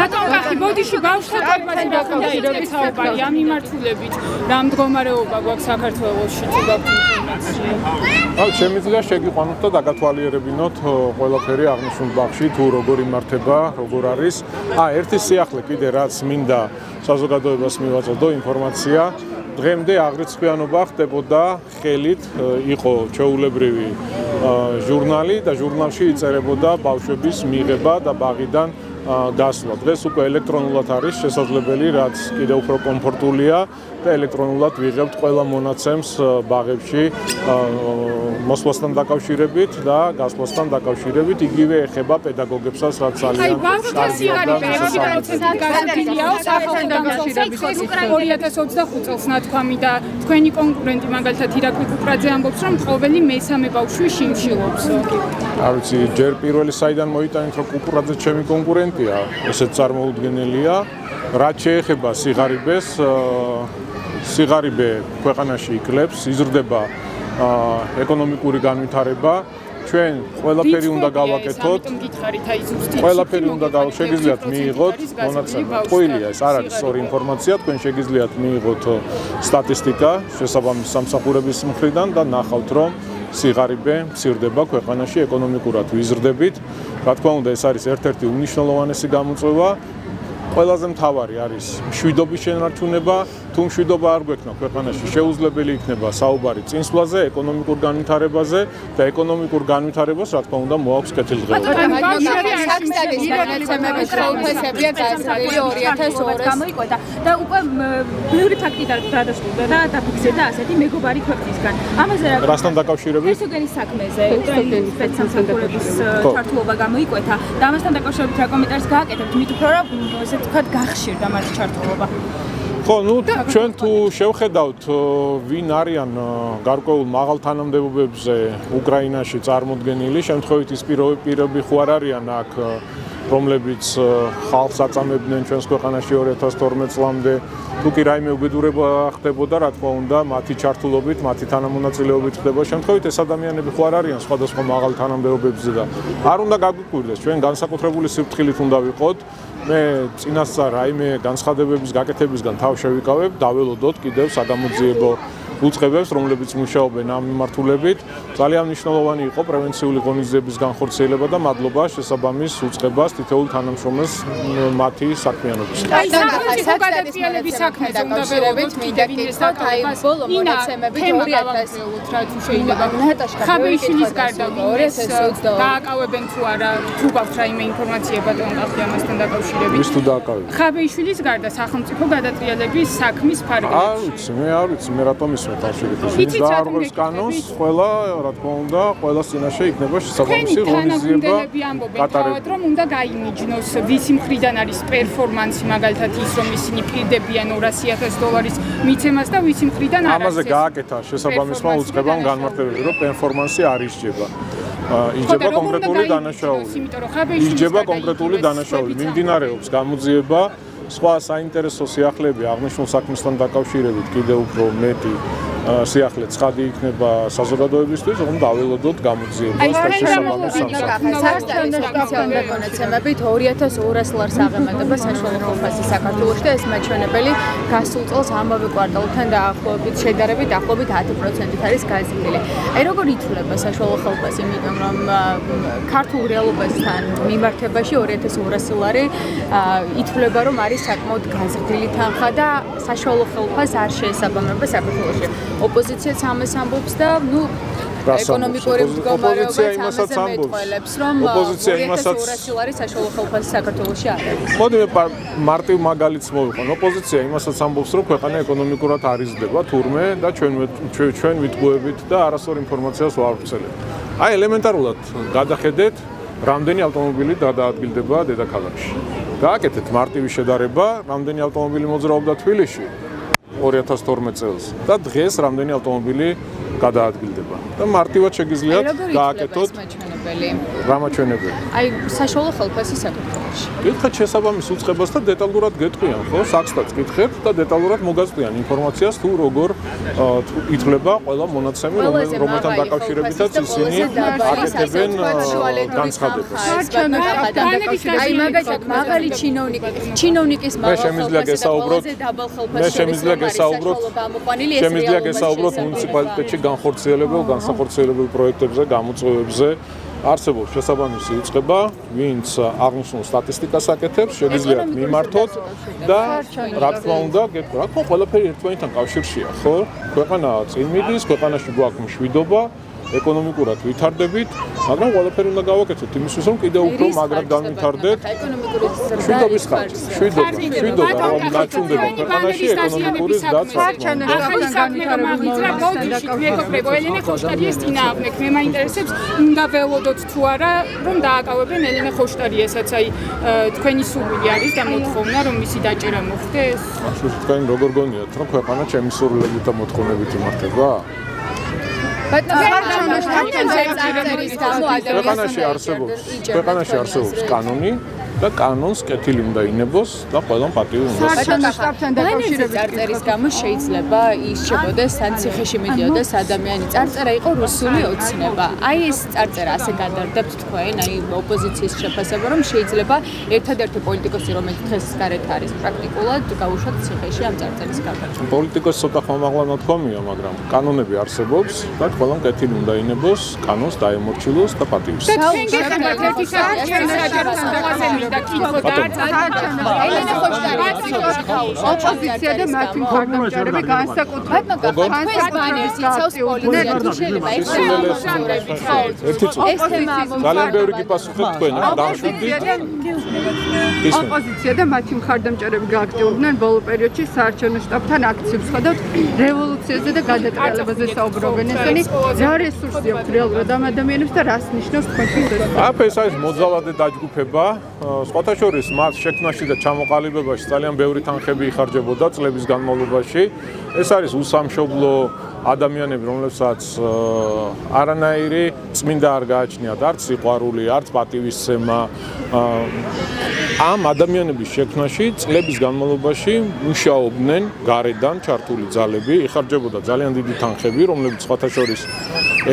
ბატონ კახი, ბოდიში ბავშვთა თვალსაჩინო საუბარი ამ მიმართულებით რა მდგომარეობა გვაქვს საქართველოში თუ გაქვთ ინფორმაცია? შემიძლია შეგიყვანოთ და დაგათვალიერებინოთ ყველაფერი აღნიშნულ ბაღში თუ როგორ იმართება, როგორ არის. ერთი სიახლე კიდე რაც მინდა საზოგადოებას მივაწოდო ინფორმაცია. დღემდე აღრიცხვიანობა ხდებოდა ხელით, იყო ჩვეულებრივი ჟურნალი და ჟურნალში იწერებოდა ბავშვების მიღება და ბაღიდან გასვლა. დღეს უკვე ელექტრონულად არის შესაძლებელი, რაც კიდევ უფრო კომფორტულია და ელექტრონულად ვიღებთ ყველა მონაცემს ბაღებში მოსვლასთან დაკავშირებით და გასვლასთან დაკავშირებით. იგივე ეხება პედაგოგებსაც, რაც ძალიან ბავშვთა სიგარეტები 20% გაზრდილია სახელმწიფო დამსახურების 2025 წელს ნათქვამი და თქვენი კონკურენტი მაგალითად ირაკლი კუპრაძე ამბობს, რომ ყოველი მესამე ბავშვი შიმშილობს. არ ვიცი, ჯერ პირველი საიდან მოიტანით, რომ კუპრაძე ჩემი კონკურენტია, ესეც წარმოუდგენელია. რაც შეეხება სიღარიბეს, სიღარიბე ქვეყანაში იკლებს, იზრდება ეკონომიკური განვითარება. ჩვენ ყველაფერი უნდა გავაკეთოთ. ყველაფერი უნდა შეგიძლიათ მიიღოთ მონაცემები. ყველია ეს არ არის სწორი ინფორმაცია, თქვენ შეგიძლიათ მიიღოთ სტატისტიკა შესაბამის სამსახურების მხრიდან და ნახავთ, რომ სიღარიბე მცირდება ქვეყანაში ეკონომიკურად ვიზრდებით. რა თქმა უნდა, ეს არის ერთ-ერთი უმნიშვნელოვანესი გამოწვევა. ყველაზე მთავარი არის მშვიდობის შენარჩუნება. თუ მშვიდობა არ გვექნა ქვეყანაში, შეუძლებელი იქნება საუბარი წინსვლაზე, ეკონომიკურ განვითარებაზე და ეკონომიკურ განვითარებას, რა თქმა უნდა, მოაქვს კეთილდღეობა. გამოიკვეთა და უკვე ბევრი ფაქტი დადასტურდა და დაფიქსირდა ასეთი მეგობარი ქვეყნისგან. ამაზე რა რასთან დაკავშირებით? ჰერსოგენის საქმეზე, უკრაინის სპეცსამსახურების ჩართულობა გამოიკვეთა და ამასთან დაკავშირებით რა კომენტარს გააკეთებთ, მით უფრო რა ესე ვთქვათ, გახშირდა მათი ჩართულობა. ხო, ჩვენ თუ შევხედავთ ვინ არიან გარკვეულ მაღალ თანამდებობებზე უკრაინაში წარმოდგენილი, შემთხვევით ის პირები ხო არ არიან აქ, რომლებიც ხალხს აწამებდნენ ჩვენს ქვეყანაში 2012 წლამდე, თუ კი რაიმე უბედურება ხდებოდა, რა თქმა უნდა, მათი ჩართულობით, მათი თანამონაწილეობით ხდება. შემთხვევით ეს ადამიანები ხო არ არიან სხვადასხვა მაღალ თანამდებობებზე და არ უნდა გაგვიკვირდეს, ჩვენ განსაკუთრებული სიფრთხილით უნდა ვიყოთ. მე წინასწარ რაიმე განცხადებების გაკეთებისგან თავ შევიკავებ, დაველოდოთ კიდევ საგამოძიებო უწყებებს, რომლებიც მუშაობენ ამ მიმართულებით. ძალიან მნიშვნელოვანი იყო პრევენციული ღონისძიების განხორციელება და მადლობა შესაბამის უწყებას თითოეულ თანამშრომელს მათი საქმიანობის. სახელმწიფო გადატრიალების საქმეზე უნდა ველოდოთ კიდევ ბოლო მონაცემები 2000 ხაბეიშვილის გარდა დააკავებენ თუ არა, თუ გაქვთ რაიმე ინფორმაცია ბატონ კახი ამასთან დაკავშირებით. ვის თუ დააკავებენ? ხაბეიშვილის garda სახელმწიფო გადატრიალების საქმის ფარგლებში. არ ვიცი, მე რატომ ისმე თავშეკითხვის. დაარღვევს კანონს, ყველა, რა თქმა უნდა, ყველას წინაშე იქნება შესაბამისი ღონისძიება გატარება. რომ უნდა გაიმიჯნოს, ვისი მხრიდან არის პერფორმანსი, მაგალითად ის, რომ ისინი პირდებიან $200,000 მიცემას და ვისი მხრიდან არ არის. ამაზე გააკეთა შესაბამისმა უწყებამ განმარტებები, რომ პერფორმანსი არ ისჯება. იჯება კონკრეტული დანაშაული. იჯება კონკრეტული დანაშაული. მიმდინარეობს გამოძიება. სხვა საინტერესო სიახლეები აღნიშნულ საქმესთან დაკავშირებით კიდევ უფრო მეტი სიახლე ცხადი იქნება საზოგადოებისთვის, რომ დაველოდოთ გამოძიებას და შესაბამის მონაცემებით 2200 ლარს აღემატება საშუალო ხალხი საქართველოში და ეს მაჩვენებელი გასულ წელს ამავე კვარტალთან დაახლოებით შედარებით ახლობით 10%-ით არის გაზრდილი. როგორ ითვლება საშუალო ხალხი, იმიტომ რომ ქართულ რეალობასთან მიმართებაში 2200 ლარი ითვლება, რომ არის საკმაოდ გაზრდილი თანხა და საშუალო ხალხს არ შეესაბამება საქართველოში. ოპოზიციაც ამას ამბობს და ეკონომიკური მდგომარეობაც ამაზე მეტყველებს, რომ 2200 ლარი საშუალო ხალხის საქართველოში არ არის. მოდი მე მარტივ მაგალითს მოვიყვან. ოპოზიცია იმასაც ამბობს, რომ ქვეყანა ეკონომიკურად არ იზრდება თურმე და ჩვენ ვიტყუებით და არასწორ ინფორმაციას ვავრცელებთ. ელემენტარულად გადახედეთ, რამდენი ავტომობილი გადაადგილდება დედაქალაქში. გააკეთეთ მარტივი შედარება, რამდენი ავტომობილი მოძრაობდა თბილისში 2012 წელს და დღეს რამდენი ავტომობილი გადაადგილდება. და მარტივად შეგიძლიათ გააკეთოთ რა მაჩვენებელი. საშუალო ხალხის საკითხი. საკითხებში. გითხეთ შესაბამის უწყებას და დეტალურად გეტყვიან, ხო? საქსტაც გითხეთ და დეტალურად მოგაწყვიან ინფორმაციას თუ როგორ ითვლება ყველა მონაცემი, რომელთან დაკავშირებითაც ისინი აკეთებენ განცხადებას. აი მაგალითად მაღალი ჩინოვნიკის შემიძლია გესაუბროთ მუნიციპალიტეტში განსახორციელებელ პროექტებზე, გამოწვევებზე. არსებობს შესაბამისი უწყება, ვინც აღნიშნულ სტატისტიკას აკეთებს, შეგიძლიათ მიმართოთ და რა თქმა უნდა, გეტყვი, რა თქმა უნდა, ყველაფერი ერთმანეთთან კავშირშია, ხო? ქვეყანა წინ მიდის, ქვეყანაში გვაქვს მშვიდობა, ეკონომიკურად ვითარდებით, მაგრამ ყველაფერი უნდა გავაკეთოთ იმისთვის, რომ კიდევ უფრო მაგრად განვითარდეთ. მშვიდობის ხარჯი, მშვიდობა, რომ დაჩუნდება ქვეყანაში ეკონომიკური დაცვა. ახალი საქმე რომ აღიძრა, ბოდიში მეგობრებო, ელენე ხოშტარიეს წინააღმდეგ. მე მაინტერესებს, უნდა ველოდოთ თუ არა, რომ დააკავებენ ელენე ხოშტარიესაც, აი თქვენი სურვილი არის და მოთხოვნა, რომ მისი დაჭერა მოხდეს. თქვენ როგორ გონიათ, რომ ქვეყანა ჩემი სურვილებით და მოთხოვნებით იმართება? ქვეყანაში არსებობს კანონი და კანონს კეთილი უნდა ინებოს და ყველამ პატივი უნდა ბანეზე წარწერის გამო შეიძლება ის შეგოდეს თან ციხეში მიდიოდეს ადამიანი წარწერა იყო რუსული ოცნება აი ეს წარწერა ასე გადარდებთ თქვენ აი ოპოზიციის შეფასება რომ შეიძლება ერთადერთი პოლიტიკოსი რომელიც დღეს გარეთ არის პრაქტიკულად გაუშვათ ციხეში ამ წარწერის გამო პოლიტიკოსი ცოტა ხმამაღლა ნათქვამია მაგრამ კანონები არსებობს და ყველამ კეთილი უნდა ინებოს კანონს დაემორჩილოს და პატივს ოპოზიცია და მათი მხარდამჭერები განსაკუთრებით თქვენს ბანერს იცავს პოლიცია თუ შეიძლება ძალიან ბევრი გიპასუხეთ თქვენ დამშვიდით ოპოზიცია და მათი მხარდამჭერები გააქტიურდნენ ბოლო პერიოდში საარჩევნო შტაბთან აქციებს ხედავთ რევოლუციაზე და გადატრიალებაზე საუბრობენ ესენი რა რესურსი აქვს რეალურად ამ ადამიანებს და რას ნიშნავს თქვენთვის ეს არის მოძალადე დაჯგუფება სხვათა შორის მათ შექმნაში და ჩამოყალიბებაში ძალიან ბევრი თანხები იხარჯებოდა წლების განმავლობაში. ეს არის უსამშობლო ადამიანები, რომლებსაც არანაირი წმინდა არ გააჩნიათ, არც სიყვარული, არც პატივისცემა. ამ ადამიანების შექმნაში წლების განმავლობაში მუშაობდნენ გარედან ჩართული ძალები, იხარჯებოდა ძალიან დიდი თანხები, რომლებიც სხვათა შორის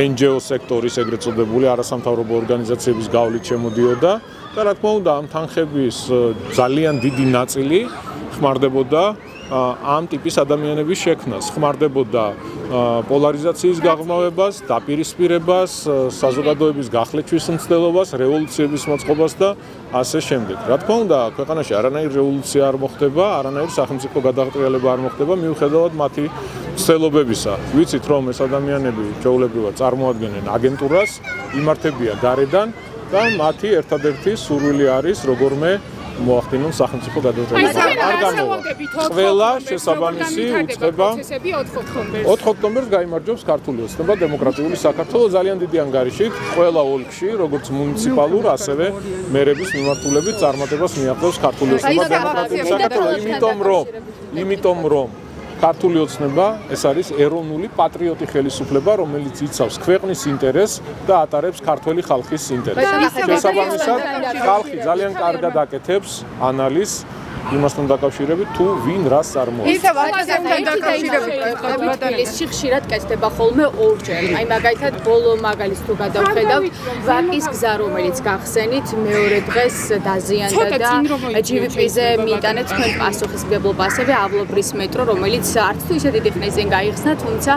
NGO სექტორის ეგრეთ წოდებული არასამთავრობო ორგანიზაციების გავლით შემოდიოდა. და რა თქმა უნდა ამ თანხების ძალიან დიდი ნაწილი ხმარდებოდა ამ ტიპის ადამიანების შექმნას, ხმარდებოდა პოლარიზაციის გაღრმავებას, დაპირისპირებას, საზოგადოების გახლეჩვის მცდელობას, რევოლუციების მოწყობას და ასე შემდეგ. რა თქმა უნდა, ქვეყანაში არანაირი რევოლუცია არ მოხდება, არანაირი სახელმწიფო გადატრიალება არ მოხდება, მიუხედავად მათი ცდილობებისა. ვიცით, რომ ეს ადამიანები ჩვეულებრივად წარმოადგენენ აგენტურას, იმართებიან გარედან და მათი ერთადერთი სურვილი არის როგორმე მოახდინონ სახელმწიფო გადატრიალება. არ გამოვა. ყველა შესაბამისი უწყება 4 ოქტომბერს გაიმარჯვებს ქართული ოცნება დემოკრატიული საქართველოს ძალიან დიდი ანგარიშით ყველა ოლქში როგორც მუნიციპალურ ასევე მერების მიმართულებით წარმატებას მიაღწევს ქართული ოცნება დემოკრატიული საქართველოს იმიტომ რომ ქართული ოცნება ეს არის ეროვნული პატრიოტი ხელისუფლება, რომელიც იცავს ქვეყნის ინტერესს და ატარებს ქართველი ხალხის ინტერესს. შესაბამისად, ხალხი ძალიან კარგად აკეთებს ანალიზს იმასთან დაკავშირებით თუ ვინ რას წარმოადგენს. ისევ აქედან დაკავშირებით თბილისში ხშირად კეთდება ხოლმე ორჯერ. აი მაგალითად ბოლო მაგალითს თუ გადავხედავთ, ვაკის გზა რომელიც გახსენით მეორე დღეს დაზიანდა და GVP-ზე მიიტანეთ თქვენ პასუხისმგებლობა, ასევე ავლობრის მეტრო, რომელიც არც თუ ისე დიდი ხნის წინ გაიხსნა, თუმცა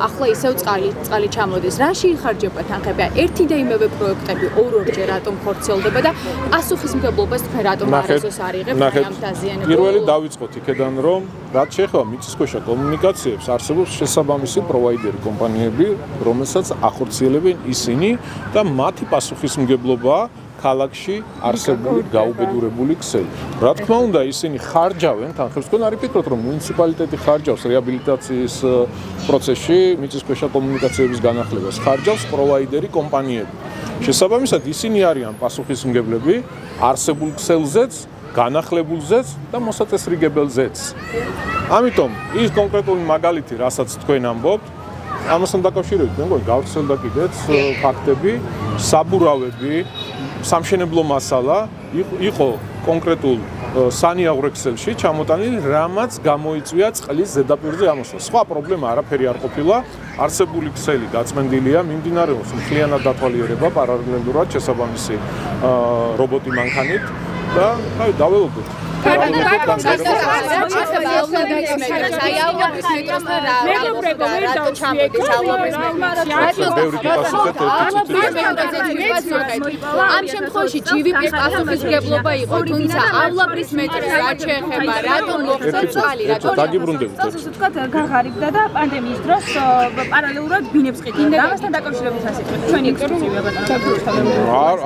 ახლა ისევ წყალი ჩამოდის. რაში იხარჯება თანხები? ერთი და იმევე პროექტები ორ-ორჯერ რატომ ხორციელდება და პასუხისმგებლობას თქვენ რატომ არასდროს არ იღებთ? პირველი დავიწყოთ იქედან რომ რაც შეეხება მიწისქვეშა კომუნიკაციებს არსებობს შესაბამისი პროვაიდერი კომპანიები რომელსაც ახორციელებენ ისინი და მათი პასუხისმგებლობა ქალაქში არსებული გაუბედურებული ქსელი. რა თქმა უნდა ისინი ხარჯავენ თანხებს თქვენ არ იფიქროთ რომ მუნიციპალიტეტი ხარჯავს რეაბილიტაციის პროცესში მიწისქვეშა კომუნიკაციების განახლებას ხარჯავს პროვაიდერი კომპანიები. შესაბამისად ისინი არიან პასუხისმგებლები არსებულ ქსელზეც განახლებულზეც და მოსაწესრიგებელზეც. ამიტომ ის კონკრეტული მაგალითი, რასაც თქვენ ამბობთ, ამასთან დაკავშირებით, მე მგონი გავრცელდა კიდეც ფაქტები, საბურავები, სამშენებლო მასალა, იყო კონკრეტულ სანიაღვრე ქსელში ჩამოტანილი, რამაც გამოიწვია წყლის ზედაპირზე ამოსვლა. სხვა პრობლემა არაფერი არ ყოფილა. არსებული ქსელი გაწმენდილია, მიმდინარეობს მთლიანად დათვალიერება პარალელურად შესაბამისი რობოტი მანქანით და დაველოდოთ. ამ შემთხვევაში GVP-ის პასუხისმგებლობა იყო, თუმცა ავლაბრის მეტრის რაც შეეხება, რატომ მოხდა წყალი, რატომ დაგიბრუნდებით. ვთქვათ, გაღარიბდა და პანდემიის დროს პარალელურად ბინებს ყიდდა. ამასთან დაკავშირებით ასე თქვით, ჩვენი ექსკლუზივია ბატონო.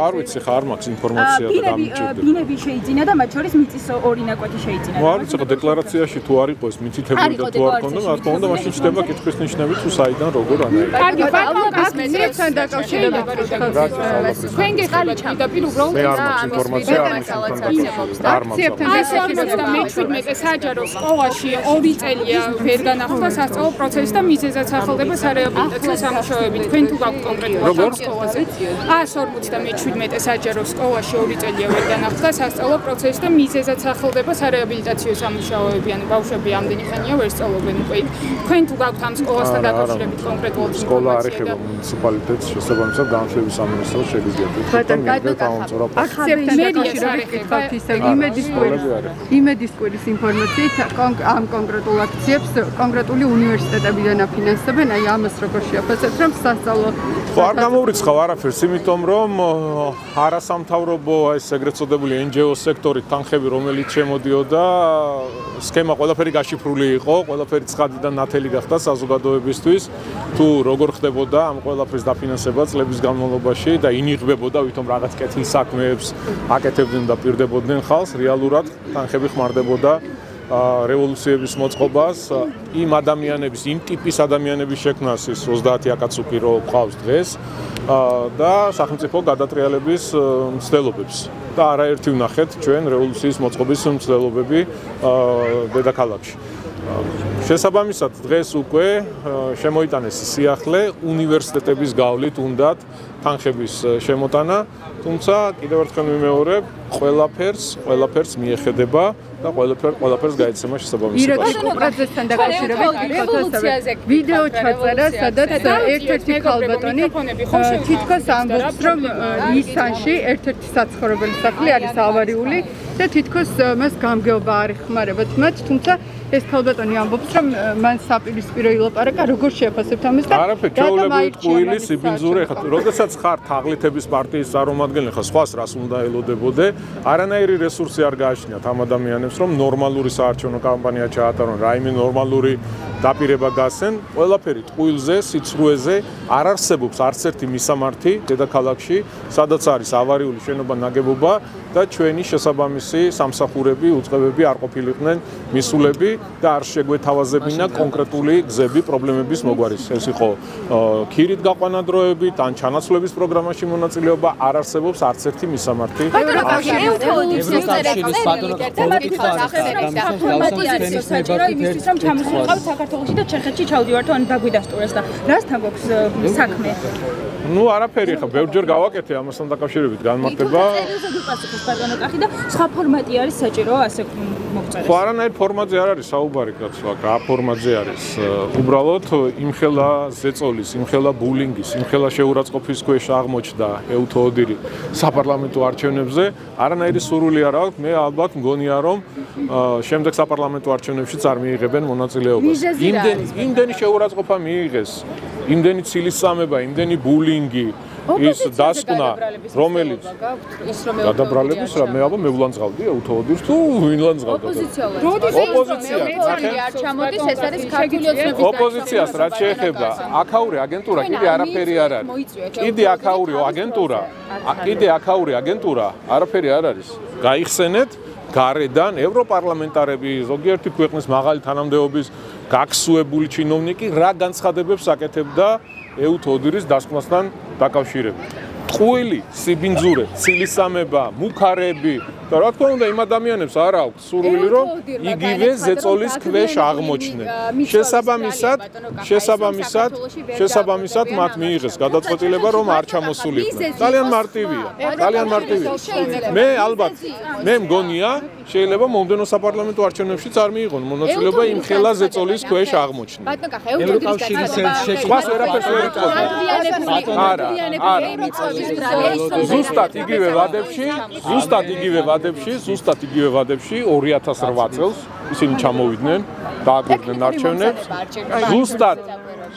არ ვიცი, ხა არ მაქვს ინფორმაცია და გამიჭირდება. ბინები შეიძინა და მათ შორის მიწის ორი ნაკვეთი შეიძინა. არ ვიცი, დეკლარაციაში თუ არ იყოს მითითებული და თუ არ ქონდა, რა თქმა უნდა, მაშინ ჩდება კითხვის ნიშნები თუ საიდან როგორ ანაირ. კარგი, ავლაბრისთან დაკავშირებით თქვენ გეხალი ჩამდაპირ უბრალოდ ინფორმაცია არ მე-17 საჯარო სკოლაში 2 წელია ვერ განახლდა სასწავლო პროცესი და მიზეზად სახელდება სარეაბილიტაციო სამუშაოები. თქვენ თუ გაქვთ კონკრეტულად სკოლაზე 140 და მე-17 საჯარო სკოლაში 2 წელია ვერ განახლდა სასწავლო პროცესი და მიზეზად სახელდება სარეაბილიტაციო სამუშაოები, ანუ ბავშვები ამდენი ხანია ვერ სწავლობენ უკვე. თქვენ თუ გაქვთ ამ სკოლასთან დაკავშირებით კონკრეტულად სკოლა არ ეხება მუნიციპალიტეტს, შესაბამისად განათლების სამინისტროს შეგიძლიათ. აქციებთან დაკავშირებით ვთქვათ ისე იმედის კვირის ინფორმაციით ამ კონკრეტულ აქციებს კონკრეტული უნივერსიტეტებიდან აფინანსებენ, აი ამას როგორ შეაფასებთ, რომ სასწავლო არ გამოვრიცხავ არაფერს, იმიტომ რომ არასამთავრობო ეს ეგრეთ წოდებული NGO სექტორის თანხები, რომელიც შემოდიოდა, სქემა ყველაფერი გაშიფრული იყო, ყველაფერი ცხადიდან ნათელი გახდა საზოგადოებისთვის, თუ როგორ ხდებოდა ამ ყველაფრის დაფინანსება წლების განმავლობაში და ინიღბებოდა ვითომ რაღაც კეთილ საქმეებს აკეთებდნენ და პირდებოდნენ ხალხს, რეალურად თანხები ხმარდებოდა რევოლუციების მოწყობას, იმ ადამიანების, იმ ტიპის ადამიანების შექმნას ის 30 აკაცუკი რო ყავს დღეს და სახელმწიფო გადატრიალების მცდელობებს. და არაერთი ვნახეთ ჩვენ რევოლუციის მოწყობის მცდელობები დედაქალაქში. შესაბამისად დღეს უკვე შემოიტანეს სიახლე უნივერსიტეტების გავლით უნდათ თანხების შემოტანა, თუმცა კიდევ ერთხელ ვიმეორებ, ყველაფერს მიეხედება და ყველაფერს გაეცემა შესაბამისი ირაკლი კუპრაძესთან დაკავშირებით ვიდეო ჩაწერა, სადაც ერთ-ერთი ხალბატონი თითქოს ამბობს, რომ ნისანში ერთ-ერთი საცხოვრებელი სახლი არის ავარიული და თითქოს მას გამგეობა არ ეხმარებათ მათ, თუმცა ეს ხალბატონი ამბობს, რომ მან საპირისპირო ილაპარაკა, როგორ შეაფასებთ ამას და არაფერი, ჩვეულებრივ ყუილი სიბინძურე ხარ. როდესაც ხარ თაღლითების პარტიის წარმომადგენელი ხარ, სხვას რას უნდა ელოდებოდე, არანაირი რესურსი არ გააჩნიათ ამ ადამიანებს, რომ ნორმალური საარჩევნო კამპანია ჩაატარონ, რაიმე ნორმალური დაპირება გასცენ, ყველაფერი ტყუილზე, სიცრუეზე არ არსებობს არც ერთი მისამართი დედაქალაქში, სადაც არის ავარიული შენობა ნაგებობა და ჩვენი შესაბამისი სამსახურები, უწყებები არ ყოფილიყვნენ მისულები და არ შეგვეთავაზებინა კონკრეტული გზები პრობლემების მოგვარის. ეს იყო ქირით გაყვანა დროებით, ან ჩანაცვლების პროგრამაში მონაწილეობა არ არსებობს არც ერთი მისამართი. საქართველოში და ჩეხეთში ჩავდივართ ან დაგვიდასტურეს და რასთან გვაქვს საქმე? ნუ არაფერი ხა, ბევრჯერ გავაკეთე ამასთან დაკავშირებით განმარტება. და სხვა ფორმატი არის საჭირო ასე მოგწერეს. ხო, არანაირ ფორმატზე არ არის საუბარი, კაცო, რა ფორმატზე არის. უბრალოდ იმხელა ზეწოლის, იმხელა ბულინგის, იმხელა შეურაცხყოფის ქვეშ აღმოჩნდა ეუთოოდირი საპარლამენტო არჩევნებზე, არანაირი სურვილი არ აქვს. მე ალბათ მგონია, რომ შემდეგ საპარლამენტო არჩევნებშიც არ მიიღებენ მონაწილეობას. იმდენი შეურაცხყოფა მიიღეს, იმდენი ცილისწამება, იმდენი ბულინგი, ის დასკვნა, რომელიც გადაბრალების რა მე ალბათ მევლანძღავდი ეუთოოდირს თუ ვინ ლანძღავდა? ოპოზიცია არ ჩამოდის, ეს არის ქართული ოცნების ოპოზიციას რაც შეეხება აქაური აგენტურა კიდე არაფერი არ არის. კიდე აქაური აგენტურა არაფერი არ არის. გაიხსენეთ გარედან ევროპარლამენტარები, ზოგიერთი ქვეყნის მაღალი თანამდებობის გაქსუებული ჩინოვნიკი რა განცხადებებს აკეთებდა ეუთოოდირის დასკვნასთან დაკავშირებით. ტყუილი, სიბინძურე, ცილისამება, მუქარები და რა თქმა უნდა იმ ადამიანებს არ აქვს სურვილი რომ იგივე ზეწოლის ქვეშ აღმოჩნდნენ. შესაბამისად მათ მიიღეს გადაწყვეტილება რომ არ ჩამოსულიყვნენ. ძალიან მარტივია. მე ალბათ მე მგონია შეიძლება მომდენო საპარლამენტო არჩევნებშიც არ მიიღონ მონაწილეობა იმ ხელა ზეწოლის ქვეშ აღმოჩნდნენ. ევროკავშირის სხვას ვერაფერს ვერ იტყობ. ზუსტად იგივე ვადებში 2008 წელს ისინი ჩამოვიდნენ, დააკვირდნენ არჩევნებს.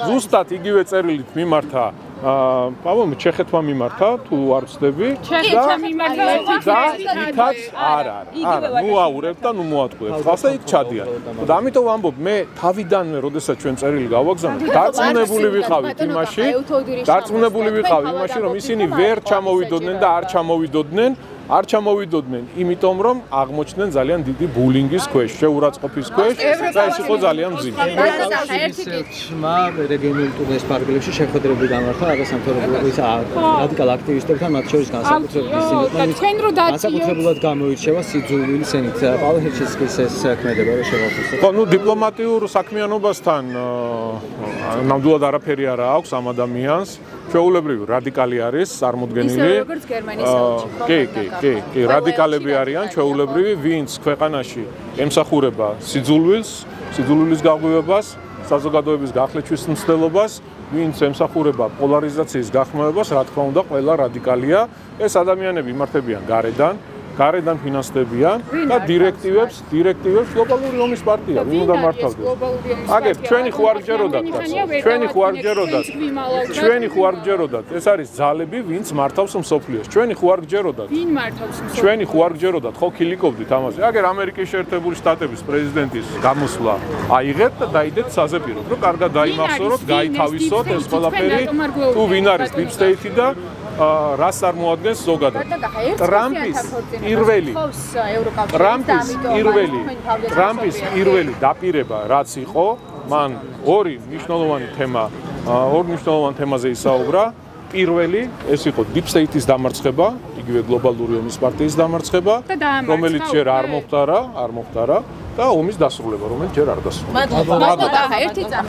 ზუსტად იგივე წერილით მიმართა პავომ ჩეხეთმა მიმართა თუ არ ვცდები და იქაც არა ნუ აურებ და ნუ მოატყუებ ხალხს და იქ ჩადიან და ამიტომ ვამბობ მე თავიდანვე როდესაც ჩვენ წერილი გავაგზავნეთ დარწმუნებული ვიყავით იმაში რომ ისინი ვერ ჩამოვიდოდნენ და არ ჩამოვიდოდნენ იმიტომ რომ აღმოჩნდნენ ძალიან დიდი ბულინგის ქვეშ, შეურაცხყოფის ქვეშ და ეს იყო ძალიან მძიმე. ევროკავშირმა რეგიონულ ტურნეს ფარგლებში შეხვედრები გამართა რადიკალ აქტივისტებთან, მათ შორის განსაკუთრებულად გამოირჩევა სიძულვილი სენით. პავლეჰეჩისკის ეს ქმედება რა შევახსოვოთ. ხო, ნუ დიპლომატიურ საქმიანობასთან ნამდვილად არაფერი არ აქვს ამ ადამიანს. ჩვეულებრივი რადიკალი არის, წარმოდგენილი. როგორც გერმანიის კი, რადიკალები არიან ჩვეულებრივი, ვინც ქვეყანაში ემსახურება სიძულვილის გაღვივებას, საზოგადოების გახლეჩვის მცდელობას, ვინც ემსახურება პოლარიზაციის გახმოვებას, რა თქმა უნდა, ყველა რადიკალია. ეს ადამიანები იმართებიან გარედან ფინანსდებიან და დირექტივებს გლობალური ომის პარტია ვინ უნდა მართავდეს. აგერ ჩვენი ხო არ გჯეროდათ, ეს არის ძალები, ვინც მართავს მსოფლიოს. ჩვენი ხო არ გჯეროდათ. ვინ მართავს მსოფლიოს? ჩვენი ხო არ გჯეროდათ, ხო ქილიკობდით ამაზე. აგერ ამერიკის შეერთებული შტატების პრეზიდენტის გამოსვლა აიღეთ და დაიდეთ საზეპიროდ, რომ კარგად დაიმახსოვროთ, გაითავისოთ ეს ყველაფერი, თუ ვინ არის deep state და რას წარმოადგენს ზოგადად. ტრამპის პირველი დაპირება რაც იყო, მან ორი მნიშვნელოვანი თემაზე ისაუბრა. პირველი ეს იყო deep state-ის დამარცხება, იგივე გლობალური ომის პარტიის დამარცხება, რომელიც ჯერ არ მოხდარა და ომის დასრულება, რომელიც ჯერ არ დასრულდა.